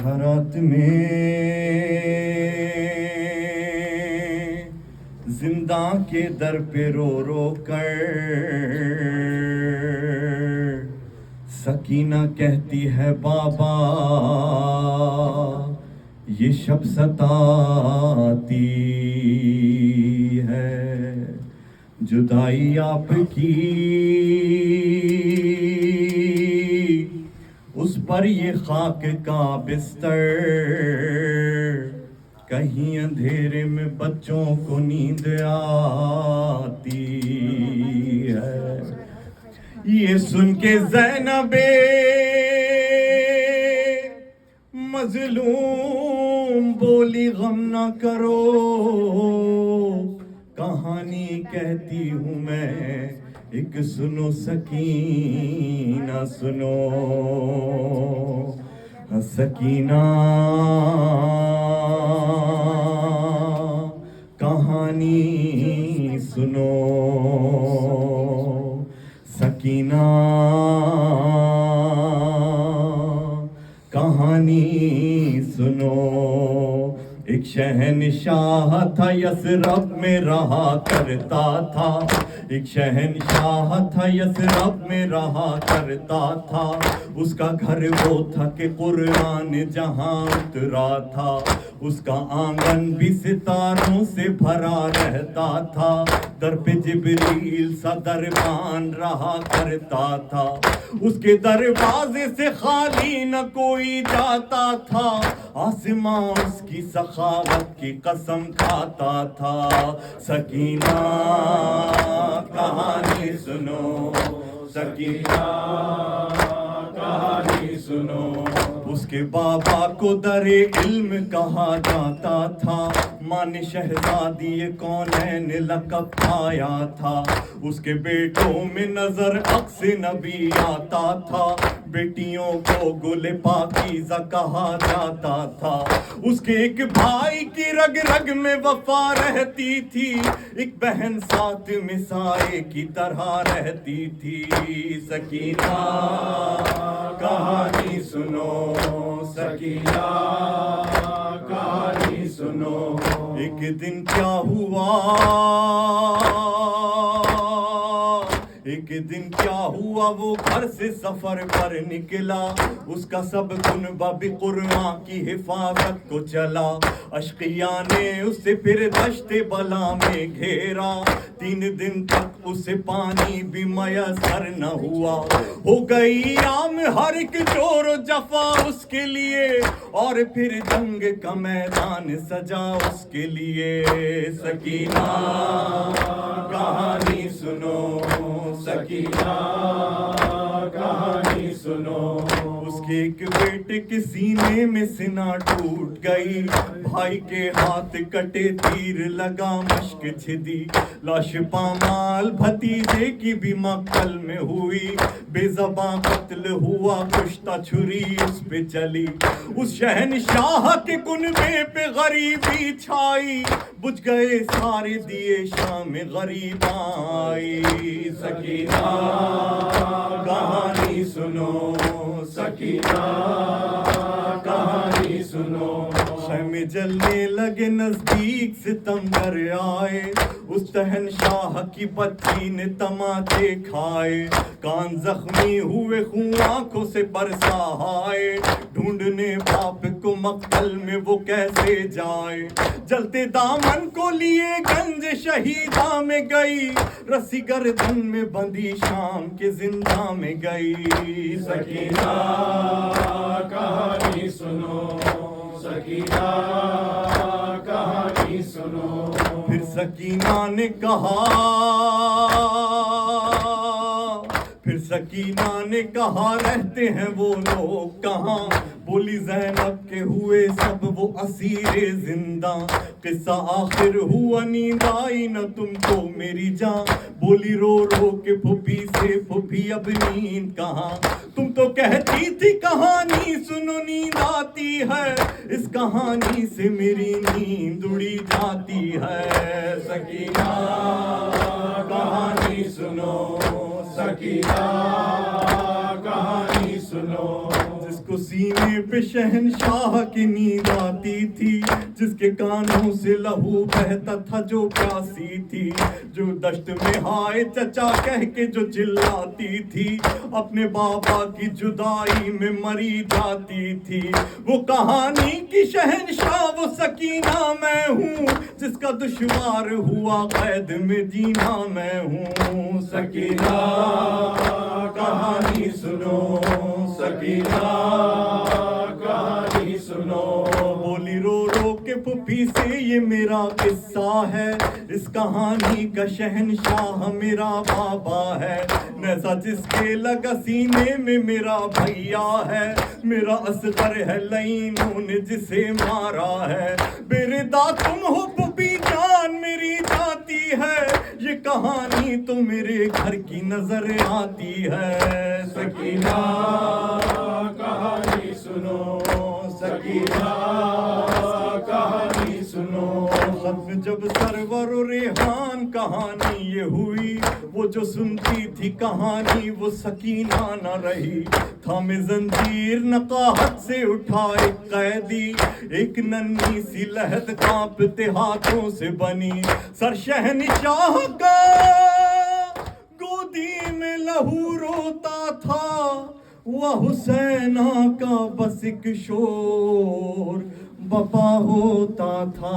سکرات میں زندہ کے در پہ رو رو کر سکینہ کہتی ہے بابا یہ شب ستاتی ہے، جدائی آپ کی اس پر یہ خاک کا بستر، کہیں اندھیرے میں بچوں کو نیند آتی ہے۔ یہ سن کے زینب مظلوم بولی غم نہ کرو، کہانی کہتی ہوں میں ایک سنو سکینہ سنو، سکینہ کہانی سنو، سکینہ کہانی سنو۔ ایک شہنشاہ تھا یثرب میں رہا کرتا تھا، ایک شہنشاہ تھا یثرب میں رہا کرتا تھا، اس کا گھر وہ تھا کہ قرآن جہاں اترا تھا، اس کا آنگن بھی ستاروں سے بھرا رہتا تھا، در پہ جبریل سا دربان رہا کرتا تھا، اس کے دروازے سے خالی نہ کوئی جاتا تھا، آسماں اس کی سخاوت کی قسم کھاتا تھا۔ سکینہ کہانی سنو، سکینہ کہانی سنو۔ اس کے بابا کو در علم کہا جاتا تھا، ماں نے شہزادی کونین لقب پایا تھا، اس کے بیٹوں میں نظر عکس نبی آتا تھا، بیٹیوں کو گل پاکیزہ کہا جاتا تھا، اس کے ایک بھائی کی رگ رگ میں وفا رہتی تھی، ایک بہن ساتھ میں سائے کی طرح رہتی تھی۔ سکینہ کہانی سنو، سکینہ کہانی سنو۔ ایک دن کیا ہوا، ایک دن کیا ہوا، وہ گھر سے سفر پر نکلا، اس کا سب کنبہ بھی قرآن کی حفاظت کو چلا، اشقیاء نے اسے پھر دشت بلا میں گھیرا، 3 دن تک اسے پانی بھی میسر نہ ہوا، ہو گئی عام ہر ایک جور و جفا اس کے لیے، اور پھر جنگ کا میدان سجا اس کے لیے۔ سکینہ کہانی سنو، سکینہ کہانی سنو۔ اس کے ایک بیٹے کے سینے میں سنا ٹوٹ گئی، بھائی کے ہاتھ کٹے تیر لگا مشک چھدی، لاش پامال بھتیجے کی بھی مقتل میں ہوئی، بے زباں قتل ہوا، کشتہ چھری اس پہ چلی، اس شہنشاہ کے کنبے پہ غریبی چھائی، بجھ گئے سارے دیے شام غریب آئی۔ سکینہ کہانی سنو، سکینہ کہانی سنو۔ خیمے جلنے لگے نزدیک ستمگر آئے، اس شہنشاہ کی بچی نے تماچے کھائے، کان زخمی ہوئے خون آنکھوں سے برسا آئے، ڈھونڈنے باپ کو مقتل میں وہ کیسے جائے، جلتے دامن کو لیے گنج شہیدہ میں گئی، رسی گردن میں بندھی شام کے زندہ میں گئی۔ سکینہ کہانی سنو، سکینہ کہانی سنو۔ پھر سکینہ نے کہا، پھر سکینہ نے کہا رہتے ہیں وہ لوگ کہاں، بولی زینب کے ہوئے سب وہ اسیر زندہ، قصہ آخر ہوا نیند آئی نہ تم کو میری جاں، بولی رو رو کے پھوپھی سے پھوپھی اب نیند کہاں، تم تو کہتی تھی کہانی سنو نیند آتی ہے، اس کہانی سے میری نیند اڑی جاتی ہے۔ سکینہ کہانی سنو، سکینہ کہانی سنو۔ جس کو سینے پہ شہنشاہ کی نیند آتی تھی, جس کے کانوں سے لہو بہتا تھا جو پیاسی تھی, جو دشت میں ہائے چچا کہہ کے جو چلاتی تھی, اپنے بابا کی جدائی میں مری جاتی تھی. وہ کہانی کی شہنشاہ وہ سکینہ میں ہوں, جس کا دشوار ہوا قید میں جینا میں ہوں. سکینہ کہانی سنو, سکینہ کہانی سنو. بولی رو رو کے پھپھی سے یہ میرا قصہ ہے, اس کہانی کا شہنشاہ میرا بابا ہے. نیزہ جس کے لگا سینے میں میرا بھیا ہے, میرا اصغر ہے لعینوں نے جسے مارا ہے. بردا تم ہو پھپھی جان میری جاتی ہے, یہ کہانی تو میرے گھر کی نظر آتی ہے. سکینہ کہانی سنو, سکینہ کہانی سنو. ختم جب سرور و ریحان کہانی یہ ہوئی, وہ جو سنتی تھی کہانی وہ سکینہ نہ رہی. تھامے زنجیر نقاہت سے اٹھا ایک قیدی, ایک ننھی سی لہد کانپتے ہاتھوں سے بنی. سر شہنشاہ کا گودی میں لہو روتا تھا, وہ حسینہ کا بس ایک شور بپا ہوتا تھا.